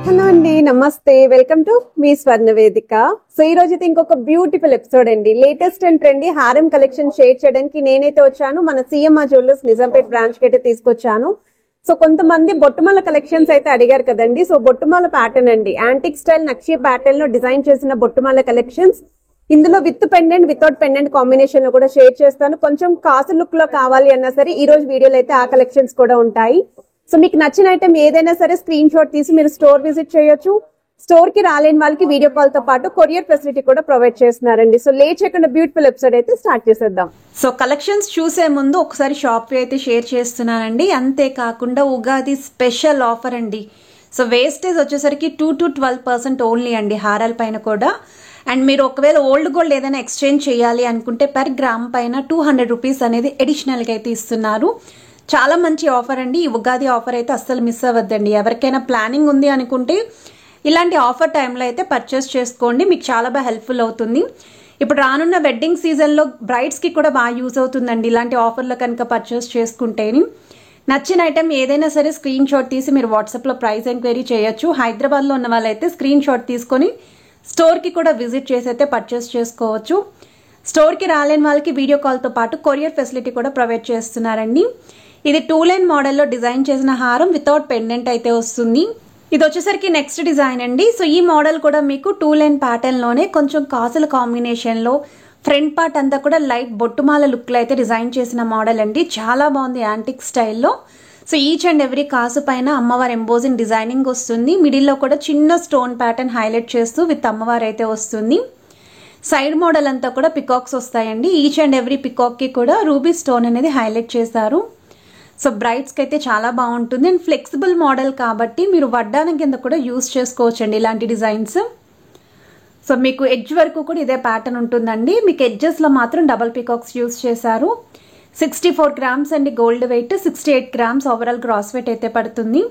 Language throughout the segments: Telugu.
హలో అండి, నమస్తే. వెల్కమ్ టు మీ స్వర్ణ వేదిక. సో ఈ రోజు ఇంకొక బ్యూటిఫుల్ ఎపిసోడ్ అండి. లేటెస్ట్ అండ్ ట్రెండీ హారం కలెక్షన్ షేర్ చేయడానికి నేనైతే వచ్చాను. మన సిఎంఆర్ జ్యువెలర్స్ నిజాంపేట్ బ్రాంచ్ కి అయితే తీసుకొచ్చాను. సో కొంతమంది బొట్టుమాల కలెక్షన్స్ అయితే అడిగారు కదండి. సో బొట్టుమాల ప్యాటర్న్ అండి, యాంటిక్ స్టైల్ నక్షి ప్యాటర్న్ లో డిజైన్ చేసిన బొట్టుమాల కలెక్షన్స్. ఇందులో with pendant, without pendant combination లో కూడా షేర్ చేస్తాను. కొంచెం కాసు లుక్ లో కావాలి అన్నా సరే ఈ రోజు వీడియోలో అయితే ఆ కలెక్షన్స్ కూడా ఉంటాయి. సో మీకు నచ్చిన ఐటమ్ ఏదైనా సరే స్క్రీన్ షాట్ తీసి మీరు స్టోర్ విజిట్ చేయొచ్చు. స్టోర్ కి రాలేని వాళ్ళకి వీడియో కాల్ తో పాటు కొరియర్ ఫెసిలిటీ కూడా ప్రొవైడ్ చేస్తున్నారండి. సో లేట్ చేయకుండా బ్యూటిఫుల్ ఎపిసోడ్ అయితే స్టార్ట్ చేసేద్దాం. సో కలెక్షన్స్ చూసే ముందు ఒకసారి షాప్ అయితే షేర్ చేస్తున్నానండి. అంతేకాకుండా ఉగాది స్పెషల్ ఆఫర్ అండి. సో వేస్టేజ్ వచ్చేసరికి 2 to 12% ఓన్లీ అండి హారాల పైన కూడా. అండ్ మీరు ఒకవేళ ఓల్డ్ గోల్డ్ ఏదైనా ఎక్స్చేంజ్ చేయాలి అనుకుంటే పర్ గ్రామ్ పైన 200 రూపీస్ అనేది అడిషనల్గా అయితే ఇస్తున్నారు. చాలా మంచి ఆఫర్ అండి. ఈ ఉగాది ఆఫర్ అయితే అస్సలు మిస్ అవ్వద్దండి. ఎవరికైనా ప్లానింగ్ ఉంది అనుకుంటే ఇలాంటి ఆఫర్ టైంలో అయితే పర్చేస్ చేసుకోండి, మీకు చాలా బాగా హెల్ప్ఫుల్ అవుతుంది. ఇప్పుడు రానున్న వెడ్డింగ్ సీజన్లో బ్రైడ్స్కి కూడా బాగా యూజ్ అవుతుందండి ఇలాంటి ఆఫర్లో కనుక పర్చేస్ చేసుకుంటేని. నచ్చిన ఐటమ్ ఏదైనా సరే స్క్రీన్ షాట్ తీసి మీరు వాట్సాప్లో ప్రైస్ ఎంక్వైరీ చేయొచ్చు. హైదరాబాద్లో ఉన్న వాళ్ళైతే స్క్రీన్ షాట్ తీసుకొని స్టోర్కి కూడా విజిట్ చేసి అయితే పర్చేస్ చేసుకోవచ్చు. స్టోర్కి రాలేని వాళ్ళకి వీడియో కాల్తో పాటు కొరియర్ ఫెసిలిటీ కూడా ప్రొవైడ్ చేస్తున్నారండి. ఇది 2 లైన్ మోడల్లో డిజైన్ చేసిన హారం వితౌట్ పెండెంట్ అయితే వస్తుంది. ఇది వచ్చేసరికి నెక్స్ట్ డిజైన్ అండి. సో ఈ మోడల్ కూడా మీకు 2 లైన్ ప్యాటర్న్ లోనే కొంచెం కాసుల కాంబినేషన్ లో ఫ్రంట్ పార్ట్ అంతా కూడా లైట్ బొట్టుమాల లుక్ లో అయితే డిజైన్ చేసిన మోడల్ అండి. చాలా బాగుంది యాంటిక్ స్టైల్లో. సో ఈచ్ అండ్ ఎవ్రీ కాసు పైన అమ్మవారి ఎంబోజింగ్ డిజైనింగ్ వస్తుంది. మిడిల్ లో కూడా చిన్న స్టోన్ ప్యాటర్న్ హైలైట్ చేస్తూ విత్ అమ్మవారు అయితే వస్తుంది. సైడ్ మోడల్ అంతా కూడా పికాక్స్ వస్తాయండి. ఈచ్ అండ్ ఎవ్రీ పికాక్ కి కూడా రూబీ స్టోన్ అనేది హైలైట్ చేశారు. సో బ్రైడ్స్కి అయితే చాలా బాగుంటుంది. అండ్ ఫ్లెక్సిబుల్ మోడల్ కాబట్టి మీరు వడ్డానం కింద కూడా యూస్ చేసుకోవచ్చు అండి ఇలాంటి డిజైన్స్. సో మీకు ఎడ్జ్ వరకు కూడా ఇదే ప్యాటర్న్ ఉంటుందండి. మీకు ఎడ్జెస్లో మాత్రం డబల్ పికాక్స్ యూస్ చేశారు. 64 గ్రామ్స్ అండి gold weight, 68 grams overall gross weight అయితే పడుతుంది.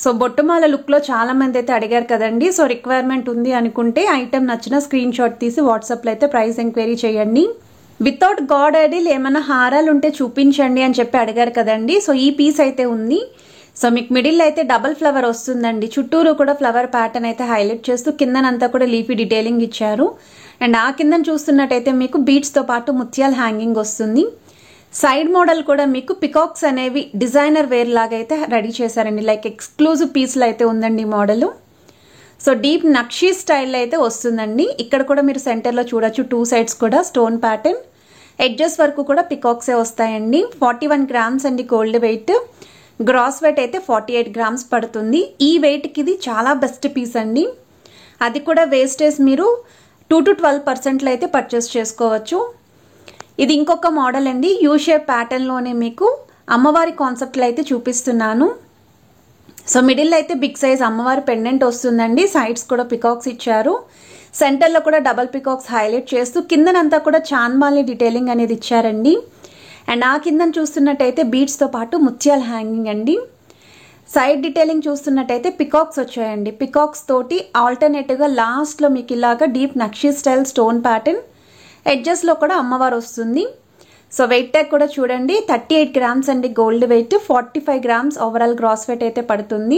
సో బొట్టుమాల లుక్లో చాలా మంది అయితే అడిగారు కదండి. సో రిక్వైర్మెంట్ ఉంది అనుకుంటే ఐటమ్ నచ్చిన స్క్రీన్ షాట్ తీసి వాట్సాప్లో అయితే ప్రైస్ ఎంక్వైరీ చేయండి. వితౌట్ గాడ్ ఐడిల్ ఏమైనా హారాలు ఉంటే చూపించండి అని చెప్పి అడిగారు కదండి. సో ఈ పీస్ అయితే ఉంది. సో మీకు మిడిల్ అయితే డబల్ ఫ్లవర్ వస్తుందండి. చుట్టూరు కూడా ఫ్లవర్ ప్యాటర్న్ అయితే హైలైట్ చేస్తూ కిందనంతా కూడా లీఫీ డీటెయిలింగ్ ఇచ్చారు. అండ్ ఆ కింద చూస్తున్నట్టయితే మీకు బీడ్స్తో పాటు ముత్యాల హ్యాంగింగ్ వస్తుంది. సైడ్ మోడల్ కూడా మీకు పికాక్స్ అనేవి డిజైనర్ వేర్ లాగా అయితే రెడీ చేశారండి. లైక్ ఎక్స్క్లూజివ్ పీస్లో అయితే ఉందండి ఈ మోడల్. సో డీప్ నక్షీ స్టైల్లో అయితే వస్తుందండి. ఇక్కడ కూడా మీరు సెంటర్లో చూడొచ్చు, 2 సైడ్స్ కూడా స్టోన్ ప్యాటర్న్, ఎడ్జెస్ వరకు కూడా పికాక్సే వస్తాయండి. 41 గ్రామ్స్ అండి గోల్డ్ వెయిట్, గ్రాస్ వెయిట్ అయితే 48 గ్రామ్స్ పడుతుంది. ఈ వెయిట్కి ఇది చాలా బెస్ట్ పీస్ అండి. అది కూడా వేస్టేజ్ మీరు 2 to 12% అయితే పర్చేస్ చేసుకోవచ్చు. ఇది ఇంకొక మోడల్ అండి. యూ షేప్ ప్యాటర్న్లోనే మీకు అమ్మవారి కాన్సెప్ట్లో అయితే చూపిస్తున్నాను. సో మిడిల్ అయితే బిగ్ సైజ్ అమ్మవారి పెండెంట్ వస్తుందండి. సైడ్స్ కూడా పికాక్స్ ఇచ్చారు. సెంటర్లో కూడా డబల్ పికాక్స్ హైలైట్ చేస్తూ కిందనంతా కూడా చాన్బాలి డీటెయిలింగ్ అనేది ఇచ్చారండి. అండ్ ఆ కింద చూస్తున్నట్టయితే బీడ్స్తో పాటు ముత్యాల హ్యాంగింగ్ అండి. సైడ్ డీటెయిలింగ్ చూస్తున్నట్టయితే పికాక్స్ వచ్చాయండి. పికాక్స్ తోటి ఆల్టర్నేటివ్గా లాస్ట్లో మీకు ఇలాగా డీప్ నక్షీ స్టైల్ స్టోన్ ప్యాటర్న్, ఎడ్జెస్లో కూడా అమ్మవారు వస్తుంది. సో వెయిట్ ట్యాగ్ కూడా చూడండి, 38 గ్రామ్స్ అండి gold weight, 45 grams overall gross weight అయితే పడుతుంది.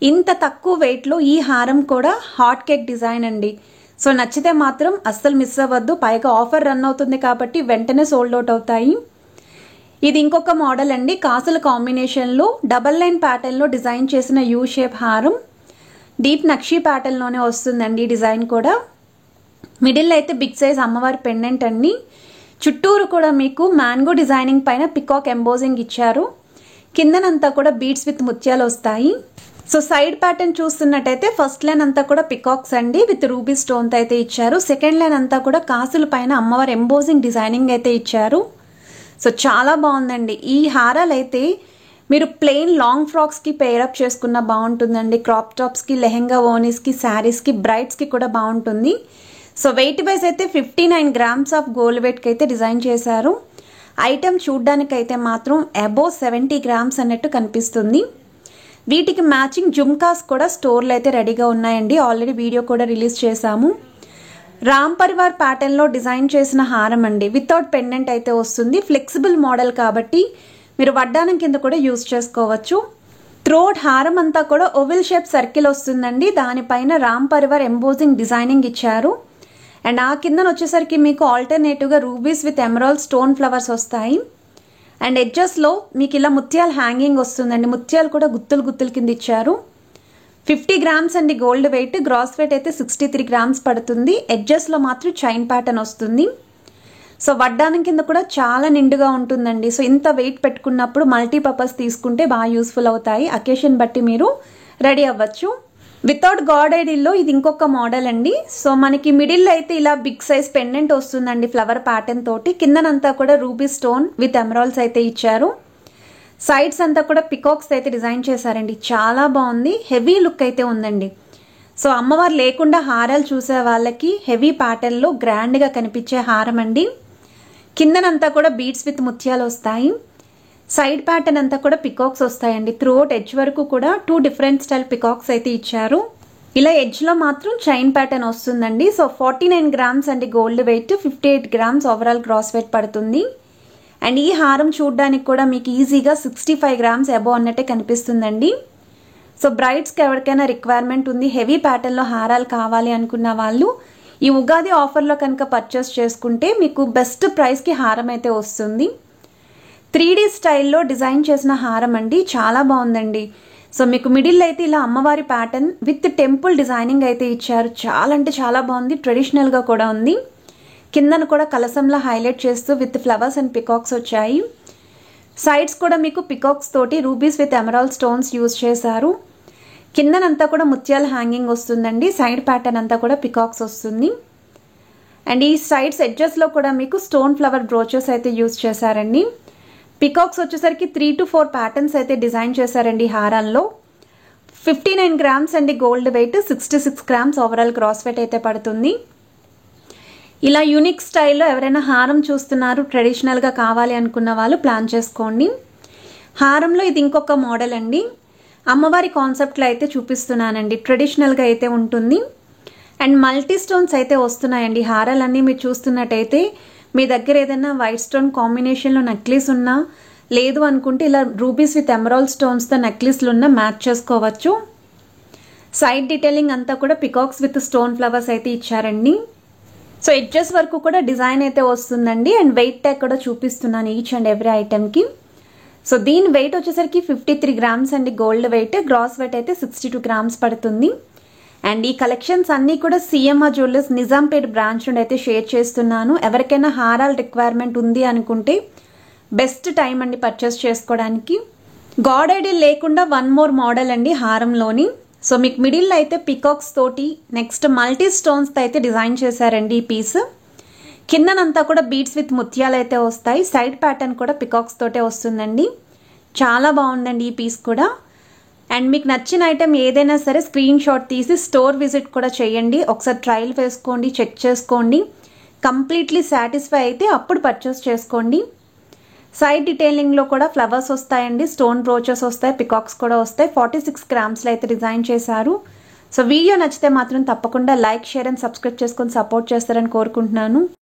ఇంత తక్కువ వెయిట్లో ఈ హారం కూడా హాట్ కేక్ డిజైన్ అండి. సో నచ్చితే మాత్రం అస్సలు మిస్ అవ్వద్దు. పైగా ఆఫర్ రన్ అవుతుంది కాబట్టి వెంటనే సోల్డ్ అవుట్ అవుతాయి. ఇది ఇంకొక మోడల్ అండి. కాసుల కాంబినేషన్లో డబల్ లైన్ ప్యాటర్న్లో డిజైన్ చేసిన యూ షేప్ హారం, డీప్ నక్షీ ప్యాటర్న్లోనే వస్తుందండి ఈ డిజైన్ కూడా. మిడిల్ అయితే బిగ్ సైజ్ అమ్మవారి పెండెంట్ అండి. చుట్టూరు కూడా మీకు మ్యాంగో డిజైనింగ్ పైన పికాక్ ఎంబోజింగ్ ఇచ్చారు. కిందనంతా కూడా బీడ్స్ విత్ ముత్యాలు వస్తాయి. సో సైడ్ ప్యాటర్న్ చూస్తున్నట్టయితే ఫస్ట్ లైన్ అంతా కూడా పికాక్స్ అండి విత్ రూబీ స్టోన్ అయితే ఇచ్చారు. సెకండ్ లైన్ అంతా కూడా కాసుల పైన అమ్మవారి ఎంబోజింగ్ డిజైనింగ్ అయితే ఇచ్చారు. సో చాలా బాగుందండి. ఈ హారాలు అయితే మీరు ప్లెయిన్ లాంగ్ ఫ్రాక్స్కి పేరప్ చేసుకున్న బాగుంటుందండి. క్రాప్ టాప్స్కి, లెహెంగా ఓనీస్కి, శారీస్కి, బ్రైడ్స్కి కూడా బాగుంటుంది. సో వెయిట్ వైజ్ అయితే 59 గ్రామ్స్ ఆఫ్ గోల్డ్ వెయిట్కి అయితే డిజైన్ చేశారు. ఐటమ్ చూడ్డానికైతే మాత్రం అబోవ్ 70 గ్రామ్స్ అన్నట్టు కనిపిస్తుంది. వీటికి మ్యాచింగ్ జుమ్కాస్ కూడా స్టోర్లో అయితే రెడీగా ఉన్నాయండి. ఆల్రెడీ వీడియో కూడా రిలీజ్ చేశాము. రామ్ పరివార్ ప్యాటర్న్లో డిజైన్ చేసిన హారం అండి. వితౌట్ పెండెంట్ అయితే వస్తుంది. ఫ్లెక్సిబుల్ మోడల్ కాబట్టి మీరు వడ్డానం కింద కూడా యూజ్ చేసుకోవచ్చు. త్రోట్ హారం అంతా కూడా ఓవెల్ షేప్ సర్కిల్ వస్తుందండి. దానిపైన రామ్ పరివార్ ఎంబోజింగ్ డిజైనింగ్ ఇచ్చారు. అండ్ ఆ కిందన వచ్చేసరికి మీకు ఆల్టర్నేటివ్గా rubies with emerald stone flowers వస్తాయి. అండ్ ఎడ్జెస్లో మీకు ఇలా ముత్యాల హ్యాంగింగ్ వస్తుందండి. ముత్యాలు కూడా గుత్తులు గుత్తుల కింద ఇచ్చారు. 50 గ్రామ్స్ అండి గోల్డ్ వెయిట్. గ్రాస్ వెయిట్ అయితే 63 గ్రామ్స్ పడుతుంది. ఎడ్జెస్లో మాత్రం చైన్ ప్యాటర్న్ వస్తుంది. సో వడ్డానం కింద కూడా చాలా నిండుగా ఉంటుందండి. సో ఇంత వెయిట్ పెట్టుకున్నప్పుడు మల్టీపర్పస్ తీసుకుంటే బాగా యూస్ఫుల్ అవుతాయి. అకేషన్ బట్టి మీరు రెడీ అవ్వచ్చు. వితౌట్ గాడ్ ఐడిల్లో ఇది ఇంకొక మోడల్ అండి. సో మనకి మిడిల్ అయితే ఇలా బిగ్ సైజ్ పెండెంట్ వస్తుందండి ఫ్లవర్ ప్యాటర్న్ తోటి. కిందనంతా కూడా రూబీ స్టోన్ విత్ ఎమరాల్డ్స్ అయితే ఇచ్చారు. సైడ్స్ అంతా కూడా పికాక్స్ అయితే డిజైన్ చేశారండి. చాలా బాగుంది. హెవీ లుక్ అయితే ఉందండి. సో అమ్మవారు లేకుండా హారాలు చూసే వాళ్ళకి హెవీ ప్యాటర్న్లో గ్రాండ్గా కనిపించే హారం అండి. కిందనంతా కూడా బీడ్స్ విత్ ముత్యాలు వస్తాయి. సైడ్ ప్యాటర్న్ అంతా కూడా పికాక్స్ వస్తాయండి. త్రూఅవుట్ ఎడ్జ్ వరకు కూడా 2 డిఫరెంట్ స్టైల్ పికాక్స్ అయితే ఇచ్చారు. ఇలా ఎడ్జ్లో మాత్రం చైన్ ప్యాటర్న్ వస్తుందండి. సో 49 గ్రామ్స్ అండి gold weight. 58 grams overall gross weight పడుతుంది. అండ్ ఈ హారం చూడడానికి కూడా మీకు ఈజీగా 65 గ్రామ్స్ అబోవ్ అన్నట్టే కనిపిస్తుందండి. సో బ్రైడ్స్కి ఎవరికైనా రిక్వైర్మెంట్ ఉంది, హెవీ ప్యాటర్న్లో హారాలు కావాలి అనుకున్న వాళ్ళు ఈ ఉగాది ఆఫర్లో కనుక పర్చేస్ చేసుకుంటే మీకు బెస్ట్ ప్రైస్కి హారం అయితే వస్తుంది. 3D స్టైల్లో డిజైన్ చేసిన హారం అండి. చాలా బాగుందండి. సో మీకు మిడిల్ అయితే ఇలా అమ్మవారి ప్యాటర్న్ విత్ టెంపుల్ డిజైనింగ్ అయితే ఇచ్చారు. చాలా అంటే చాలా బాగుంది. ట్రెడిషనల్గా కూడా ఉంది. కిందను కూడా కలసంలా హైలైట్ చేస్తూ విత్ ఫ్లవర్స్ అండ్ పికాక్స్ వచ్చాయి. సైడ్స్ కూడా మీకు పికాక్స్ తోటి rubies with emerald stones use చేశారు. కిందనంతా కూడా ముత్యాల హ్యాంగింగ్ వస్తుందండి. సైడ్ ప్యాటర్న్ అంతా కూడా పికాక్స్ వస్తుంది. అండ్ ఈ సైడ్స్ ఎడ్జెస్లో కూడా మీకు స్టోన్ ఫ్లవర్ బ్రోచెస్ అయితే యూజ్ చేశారండి. పికాక్స్ వచ్చేసరికి 3 to 4 ప్యాటర్న్స్ అయితే డిజైన్ చేశారండి హారాల్లో. 59 గ్రామ్స్ అండి gold weight. 66 grams overall gross weight అయితే పడుతుంది. ఇలా యూనిక్ స్టైల్లో ఎవరైనా హారం చూస్తున్నారు, ట్రెడిషనల్గా కావాలి అనుకున్న వాళ్ళు ప్లాన్ చేసుకోండి. హారంలో ఇది ఇంకొక మోడల్ అండి. అమ్మవారి కాన్సెప్ట్లో అయితే చూపిస్తున్నానండి. ట్రెడిషనల్గా అయితే ఉంటుంది. అండ్ మల్టీ స్టోన్స్ అయితే వస్తున్నాయండి. హారాలన్నీ మీరు చూస్తున్నట్టయితే మీ దగ్గర ఏదైనా వైట్ స్టోన్ కాంబినేషన్లో నెక్లెస్ ఉన్నా, లేదు అనుకుంటే ఇలా రూబీస్ విత్ ఎమరాల్డ్ స్టోన్స్తో నెక్లెస్లు ఉన్న మ్యాచ్ చేసుకోవచ్చు. సైడ్ డీటెయిలింగ్ అంతా కూడా పికాక్స్ విత్ స్టోన్ ఫ్లవర్స్ అయితే ఇచ్చారండి. సో ఎడ్జెస్ వరకు కూడా డిజైన్ అయితే వస్తుందండి. అండ్ వెయిట్ ట్యాగ్ కూడా చూపిస్తున్నాను ఈచ్ అండ్ ఎవ్రీ ఐటెంకి. సో దీని వెయిట్ వచ్చేసరికి 53 గ్రామ్స్ అండి గోల్డ్ వెయిట్. గ్రాస్ వెయిట్ అయితే 62 గ్రామ్స్ పడుతుంది. అండ్ ఈ కలెక్షన్స్ అన్నీ కూడా సిఎంఆర్ జ్యువెలర్స్ నిజాంపేట్ బ్రాంచ్ నుండి అయితే షేర్ చేస్తున్నాను. ఎవరికైనా హారాల రిక్వైర్మెంట్ ఉంది అనుకుంటే బెస్ట్ టైం అండి పర్చేస్ చేసుకోవడానికి. గాడ్ ఐడియల్ లేకుండా 1 మోర్ మోడల్ అండి హారంలోని. సో మీకు మిడిల్ అయితే పికాక్స్ తోటి నెక్స్ట్ మల్టీ స్టోన్స్తో అయితే డిజైన్ చేశారండి ఈ పీస్. కిందనంతా కూడా బీడ్స్ విత్ ముత్యాలు అయితే వస్తాయి. సైడ్ ప్యాటర్న్ కూడా పికాక్స్ తోటే వస్తుందండి. చాలా బాగుందండి ఈ పీస్ కూడా. అండ్ మీకు నచ్చిన ఐటెం ఏదైనా సరే స్క్రీన్ షాట్ తీసి స్టోర్ విజిట్ కూడా చేయండి. ఒకసారి ట్రయల్ వేసుకోండి, చెక్ చేసుకోండి. కంప్లీట్లీ సాటిస్ఫై అయితే అప్పుడు పర్చేస్ చేసుకోండి. సైడ్ డీటెయిలింగ్లో కూడా ఫ్లవర్స్ వస్తాయండి, స్టోన్ బ్రోచెస్ వస్తాయి, పికాక్స్ కూడా వస్తాయి. 46 గ్రామ్స్లో అయితే డిజైన్ చేశారు. సో వీడియో నచ్చితే మాత్రం తప్పకుండా లైక్, షేర్ అండ్ సబ్స్క్రైబ్ చేసుకొని సపోర్ట్ చేస్తారని కోరుకుంటున్నాను.